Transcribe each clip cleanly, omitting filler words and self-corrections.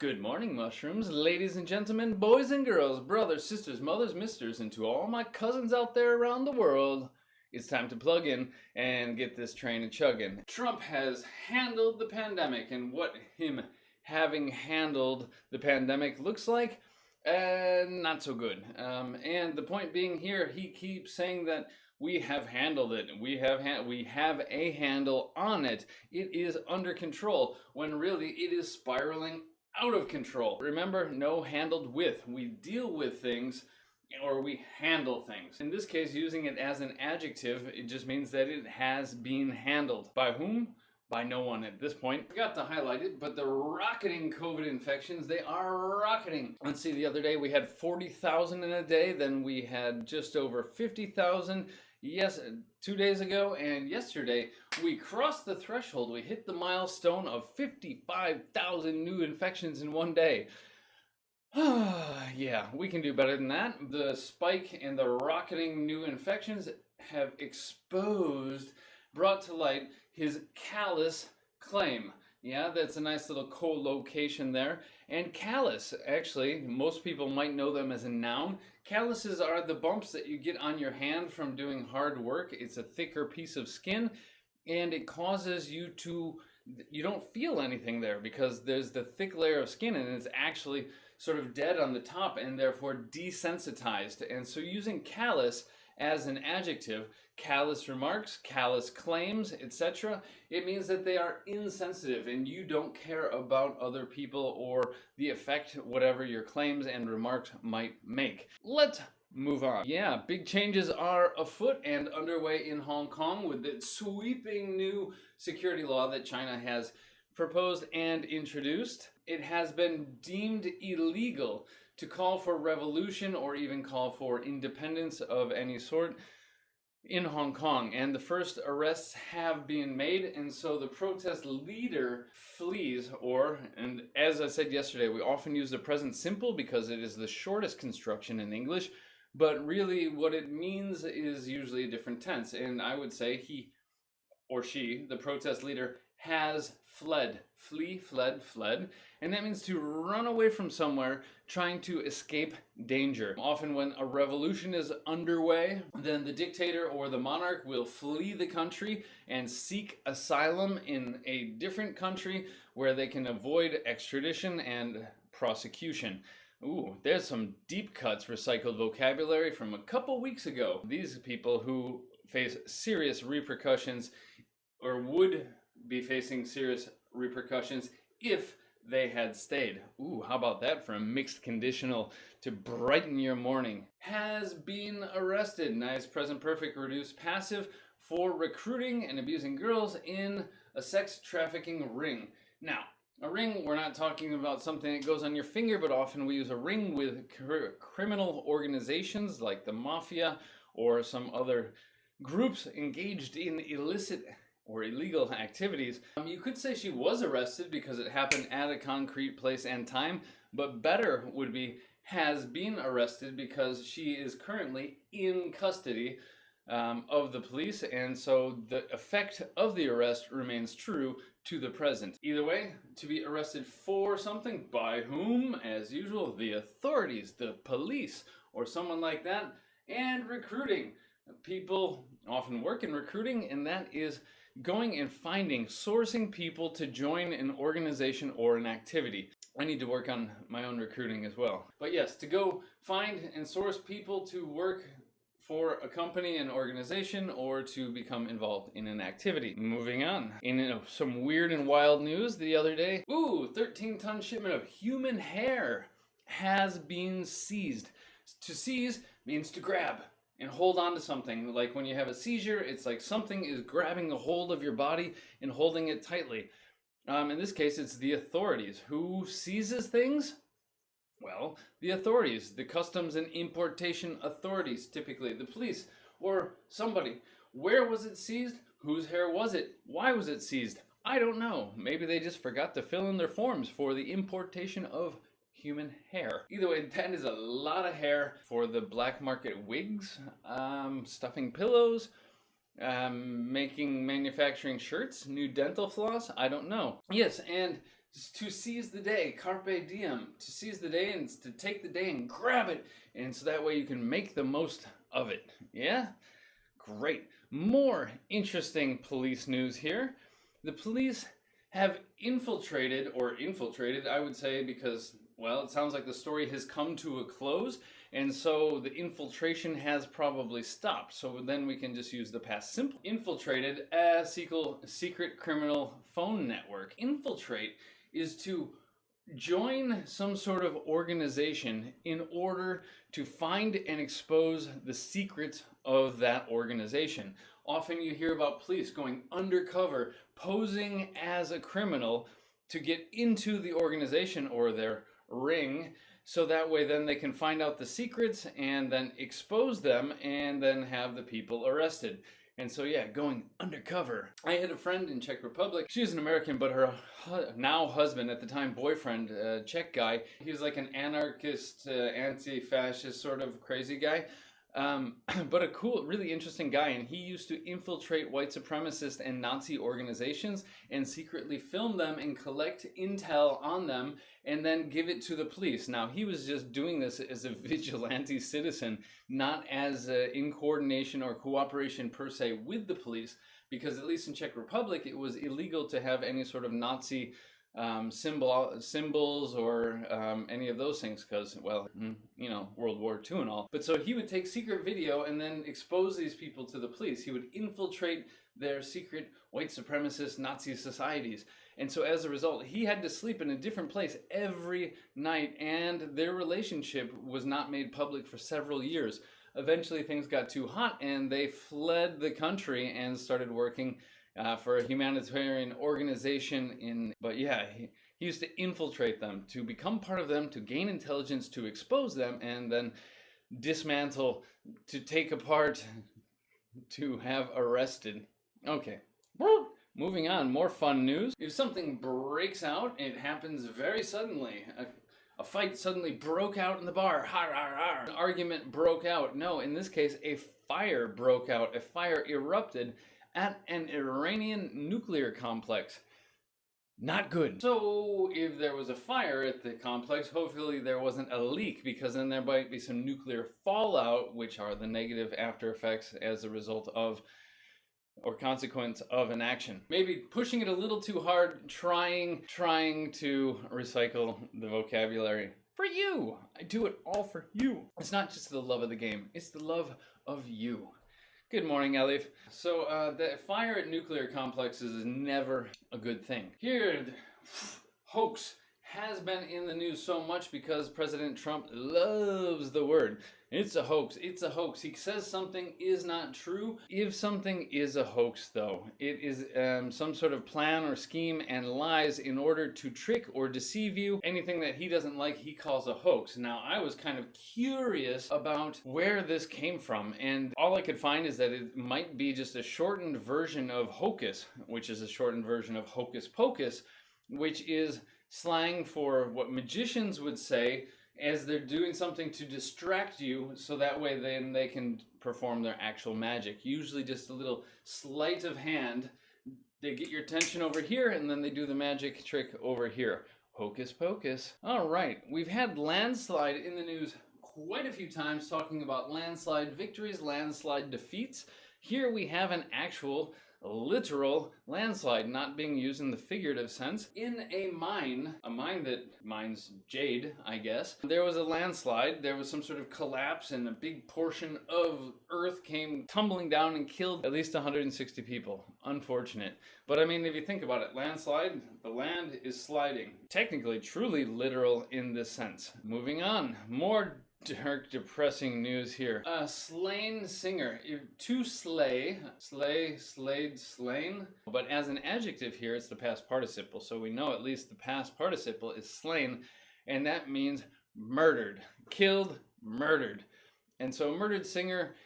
Good morning, mushrooms, ladies and gentlemen, boys and girls, brothers, sisters, mothers, misters, and to all my cousins out there around the world. It's time to plug in and get this train a chugging. Trump has handled the pandemic, and what him having handled the pandemic looks like, not so good. And the point being here, he keeps saying that we have handled it. We have a handle on it. It is under control, when really it is spiraling out of control. Remember, no handled with. We deal with things or we handle things. In this case, using it as an adjective, it just means that it has been handled. By whom? By no one at this point. I forgot to highlight it, but the rocketing COVID infections, they are rocketing. Let's see, the other day we had 40,000 in a day, then we had just over 50,000. Yes, 2 days ago, and yesterday we crossed the threshold. We hit the milestone of 55,000 new infections in one day. Yeah, we can do better than that. The spike and the rocketing new infections have brought to light his Callous claim. Yeah, that's a nice little co-location there. And callus, actually, most people might know them as a noun. Calluses are the bumps that you get on your hand from doing hard work. It's a thicker piece of skin, and it causes you don't feel anything there because there's the thick layer of skin and it's actually sort of dead on the top and therefore desensitized. And so using callous as an adjective, callous remarks, callous claims, etc., it means that they are insensitive and you don't care about other people or the effect whatever your claims and remarks might make. Let's move on. Yeah, big changes are afoot and underway in Hong Kong with the sweeping new security law that China has proposed and introduced. It has been deemed illegal to call for revolution or even call for independence of any sort in Hong Kong, and the first arrests have been made, and so the protest leader flees, and as I said yesterday, we often use the present simple because it is the shortest construction in English, but really what it means is usually a different tense, and I would say he or she, the protest leader, has fled. Flee, fled. And that means to run away from somewhere, trying to escape danger. Often when a revolution is underway, then the dictator or the monarch will flee the country and seek asylum in a different country where they can avoid extradition and prosecution. Ooh, there's some deep cuts recycled vocabulary from a couple weeks ago. These people who face serious repercussions or would be facing serious repercussions if they had stayed. Ooh, how about that for a mixed conditional to brighten your morning? Has been arrested. Nice present perfect reduced passive for recruiting and abusing girls in a sex trafficking ring. Now, a ring, we're not talking about something that goes on your finger, but often we use a ring with criminal organizations like the mafia or some other groups engaged in illicit or illegal activities. You could say she was arrested because it happened at a concrete place and time, but better would be has been arrested because she is currently in custody of the police, and so the effect of the arrest remains true to the present. Either way, to be arrested for something, by whom? As usual, the authorities, the police, or someone like that, and recruiting. People often work in recruiting, and that is going and sourcing people to join an organization or an activity. I need to work on my own recruiting as well. But yes, to go find and source people to work for a company, an organization, or to become involved in an activity. Moving on. In some weird and wild news the other day, 13-ton shipment of human hair has been seized. To seize means to grab and hold on to something. Like when you have a seizure, it's like something is grabbing a hold of your body and holding it tightly. In this case, it's the authorities. Who seizes things? Well, the authorities, the customs and importation authorities, typically the police or somebody. Where was it seized? Whose hair was it? Why was it seized? I don't know. Maybe they just forgot to fill in their forms for the importation of human hair. Either way, that is a lot of hair for the black market wigs, stuffing pillows, manufacturing shirts, new dental floss, I don't know. Yes, and to seize the day, carpe diem, to seize the day and to take the day and grab it, and so that way you can make the most of it. Yeah? Great. More interesting police news here. The police have infiltrated, I would say, because, well, it sounds like the story has come to a close, and so the infiltration has probably stopped. So then we can just use the past simple. Infiltrated a secret criminal phone network. Infiltrate is to join some sort of organization in order to find and expose the secrets of that organization. Often you hear about police going undercover, posing as a criminal to get into the organization or their ring, so that way then they can find out the secrets and then expose them and then have the people arrested. And so yeah, going undercover. I had a friend in Czech Republic. She's an American, but her now husband, at the time boyfriend, Czech guy, he was like an anarchist, anti-fascist sort of crazy guy. But a cool, really interesting guy, and he used to infiltrate white supremacist and Nazi organizations and secretly film them and collect intel on them and then give it to the police. Now, he was just doing this as a vigilante citizen, not as in coordination or cooperation per se with the police, because at least in Czech Republic, it was illegal to have any sort of Nazi symbols or any of those things, because, well, you know, World War II and all. But so he would take secret video and then expose these people to the police. He would infiltrate their secret white supremacist Nazi societies. And so as a result, he had to sleep in a different place every night, and their relationship was not made public for several years. Eventually things got too hot and they fled the country and started working for a humanitarian organization but yeah, he used to infiltrate them, to become part of them, to gain intelligence, to expose them, and then dismantle, to take apart, to have arrested. Okay. Moving on, more fun news. If something breaks out, it happens very suddenly. A fight suddenly broke out in the bar. Har, har, har. An argument broke out. No, in this case, a fire broke out. A fire erupted at an Iranian nuclear complex. Not good. So if there was a fire at the complex, hopefully there wasn't a leak, because then there might be some nuclear fallout, which are the negative after effects as a result of or consequence of an action. Maybe pushing it a little too hard, trying to recycle the vocabulary. For you! I do it all for you. It's not just the love of the game, it's the love of you. Good morning, Elif. So, the fire at nuclear complexes is never a good thing. Here, hoax has been in the news so much because President Trump loves the word. It's a hoax. It's a hoax. He says something is not true. If something is a hoax, though, it is some sort of plan or scheme and lies in order to trick or deceive you. Anything that he doesn't like, he calls a hoax. Now, I was kind of curious about where this came from, and all I could find is that it might be just a shortened version of hocus, which is a shortened version of hocus pocus, which is slang for what magicians would say as they're doing something to distract you, so that way then they can perform their actual magic. Usually just a little sleight of hand. They get your attention over here and then they do the magic trick over here. Hocus pocus. All right, we've had Landslide in the news quite a few times, talking about landslide victories, landslide defeats. Here we have an actual literal landslide, not being used in the figurative sense. In a mine that mines jade, I guess, there was a landslide. There was some sort of collapse and a big portion of earth came tumbling down and killed at least 160 people. Unfortunate. But I mean, if you think about it, landslide, the land is sliding. Technically, truly literal in this sense. Moving on, more dark, depressing news here. A slain singer. To slay, slayed, slain. But as an adjective here, it's the past participle. So we know at least the past participle is slain, and that means murdered. Killed, murdered. And so murdered singer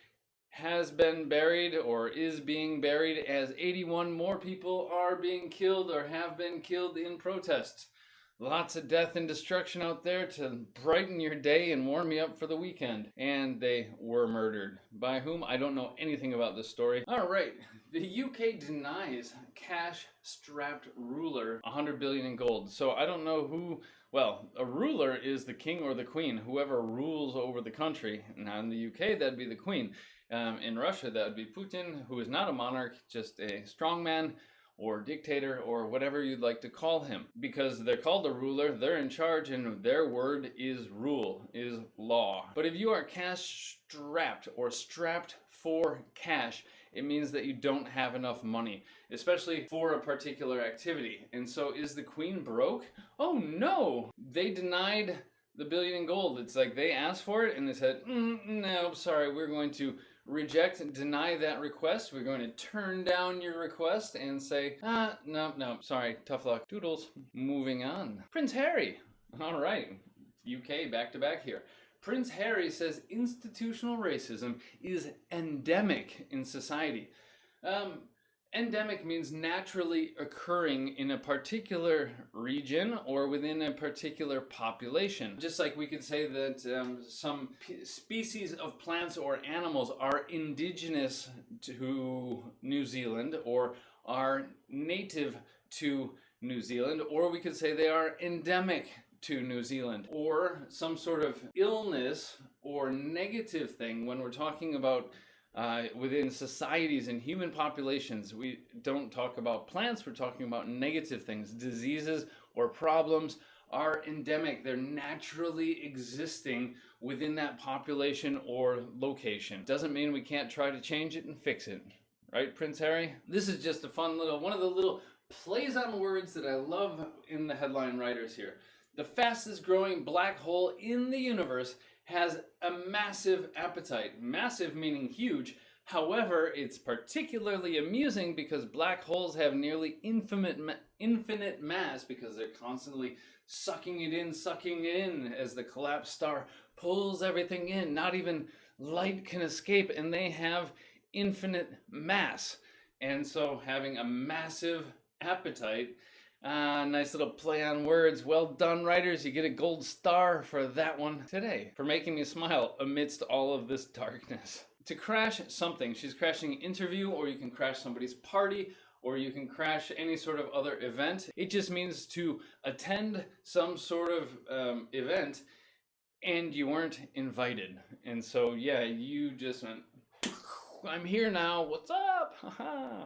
has been buried or is being buried, as 81 more people are being killed or have been killed in protests. Lots of death and destruction out there to brighten your day and warm you up for the weekend. And they were murdered. By whom? I don't know anything about this story. All right, The UK denies cash-strapped ruler 100 billion in gold. So I don't know who, well, a ruler is the king or the queen, whoever rules over the country. Now in the UK, that'd be the queen. In Russia, that would be Putin, who is not a monarch, just a strongman or dictator or whatever you'd like to call him. Because they're called a ruler, they're in charge, and their word is rule, is law. But if you are cash-strapped or strapped for cash, it means that you don't have enough money, especially for a particular activity. And so is the queen broke? Oh no! They denied the billion in gold. It's like they asked for it and they said, no, sorry, we're going to reject and deny that request. We're going to turn down your request and say, no, sorry, tough luck. Doodles. Moving on. Prince Harry. All right, UK back to back here. Prince Harry says institutional racism is endemic in society. Endemic means naturally occurring in a particular region or within a particular population. Just like we could say that some species of plants or animals are indigenous to New Zealand or are native to New Zealand, or we could say they are endemic to New Zealand, or some sort of illness or negative thing when we're talking about within societies and human populations. We don't talk about plants, we're talking about negative things. Diseases or problems are endemic. They're naturally existing within that population or location. Doesn't mean we can't try to change it and fix it. Right, Prince Harry? This is just a fun little, one of the little plays on words that I love in the headline writers here. The fastest growing black hole in the universe has a massive appetite. Massive meaning huge. However, it's particularly amusing because black holes have nearly infinite mass because they're constantly sucking it in as the collapsed star pulls everything in. Not even light can escape, and they have infinite mass. And so having a massive appetite, nice little play on words. Well done, writers. You get a gold star for that one today, for making me smile amidst all of this darkness. To crash something, she's crashing an interview, or you can crash somebody's party, or you can crash any sort of other event. It just means to attend some sort of event and you weren't invited. And so, yeah, you just went, I'm here now, what's up? Haha.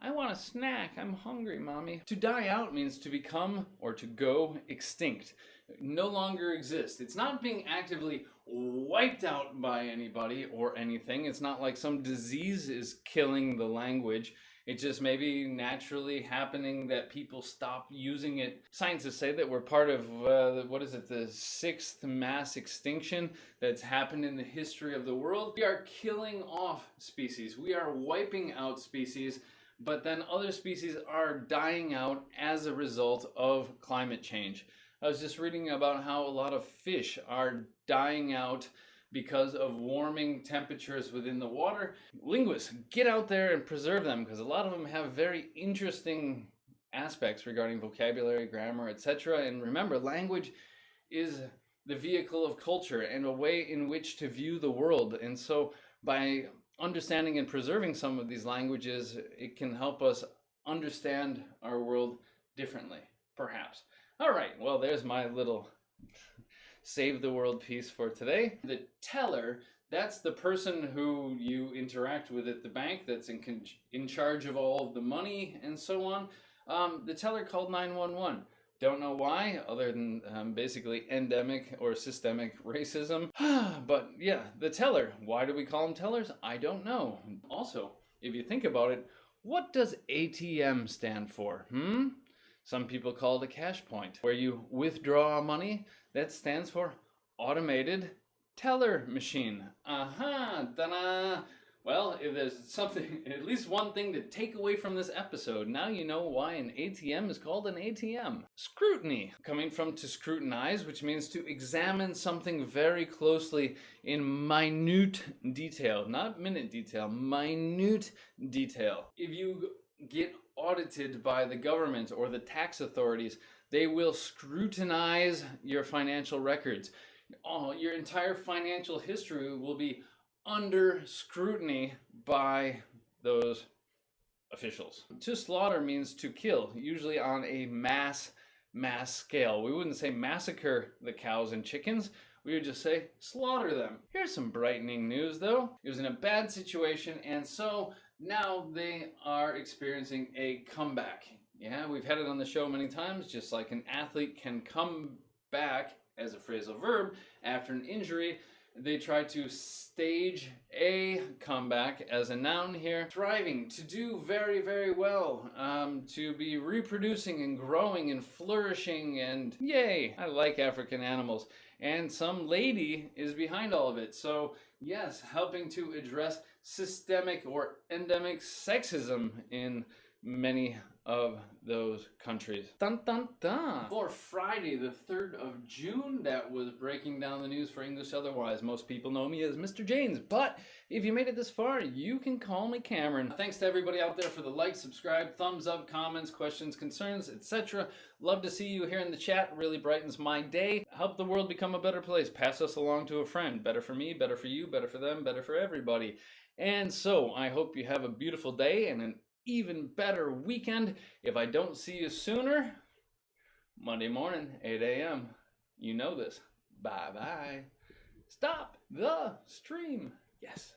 I want a snack. I'm hungry, mommy. To die out means to become or to go extinct. No longer exist. It's not being actively wiped out by anybody or anything. It's not like some disease is killing the language. It's just maybe naturally happening that people stop using it. Scientists say that we're part of, the sixth mass extinction that's happened in the history of the world. We are killing off species. We are wiping out species. But then other species are dying out as a result of climate change. I was just reading about how a lot of fish are dying out because of warming temperatures within the water. Linguists, get out there and preserve them, because a lot of them have very interesting aspects regarding vocabulary, grammar, etc. And remember, language is the vehicle of culture and a way in which to view the world. And so by understanding and preserving some of these languages, it can help us understand our world differently, perhaps. All right, well, there's my little save the world piece for today. The teller, that's the person who you interact with at the bank that's in charge of all of the money and so on. The teller called 911. Don't know why, other than basically endemic or systemic racism. But yeah, the teller. Why do we call them tellers? I don't know. Also, if you think about it, what does ATM stand for? Some people call it a cash point. Where you withdraw money, that stands for automated teller machine. Aha, ta-da! Well, if there's something, at least one thing to take away from this episode, now you know why an ATM is called an ATM. Scrutiny, coming from to scrutinize, which means to examine something very closely in minute detail. Not minute detail, minute detail. If you get audited by the government or the tax authorities, they will scrutinize your financial records. Your entire financial history will be under scrutiny by those officials. To slaughter means to kill, usually on a mass scale. We wouldn't say massacre the cows and chickens. We would just say slaughter them. Here's some brightening news though. It was in a bad situation, and so now they are experiencing a comeback. Yeah, we've had it on the show many times. Just like an athlete can come back as a phrasal verb after an injury, they try to stage a comeback as a noun here. Thriving, to do very, very well, to be reproducing and growing and flourishing, and yay, I like African animals. And some lady is behind all of it. So yes, helping to address systemic or endemic sexism in many of those countries. Dun dun dun! For Friday, the 3rd of June, that was breaking down the news for English Otherwise. Most people know me as Mr. James, but if you made it this far, you can call me Cameron. Thanks to everybody out there for the like, subscribe, thumbs up, comments, questions, concerns, etc. Love to see you here in the chat. Really brightens my day. Help the world become a better place. Pass us along to a friend. Better for me, better for you, better for them, better for everybody. And so, I hope you have a beautiful day and an even better weekend. If I don't see you sooner, Monday morning, 8 a.m. You know this. Bye-bye. Stop the stream. Yes.